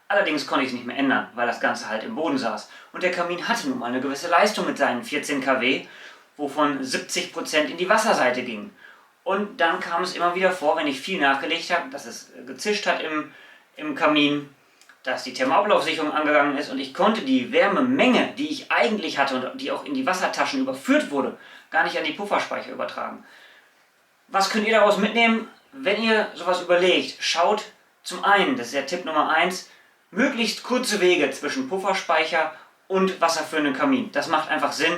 Allerdings konnte ich es nicht mehr ändern, weil das Ganze halt im Boden saß. Und der Kamin hatte nun mal eine gewisse Leistung mit seinen 14 kW, wovon 70% in die Wasserseite ging. Und dann kam es immer wieder vor, wenn ich viel nachgelegt habe, dass es gezischt hat im Kamin, dass die Thermoablaufsicherung angegangen ist und ich konnte die Wärmemenge, die ich eigentlich hatte und die auch in die Wassertaschen überführt wurde, gar nicht an die Pufferspeicher übertragen. Was könnt ihr daraus mitnehmen? Wenn ihr sowas überlegt, schaut zum einen, das ist der Tipp Nummer 1, möglichst kurze Wege zwischen Pufferspeicher und wasserführenden Kamin. Das macht einfach Sinn.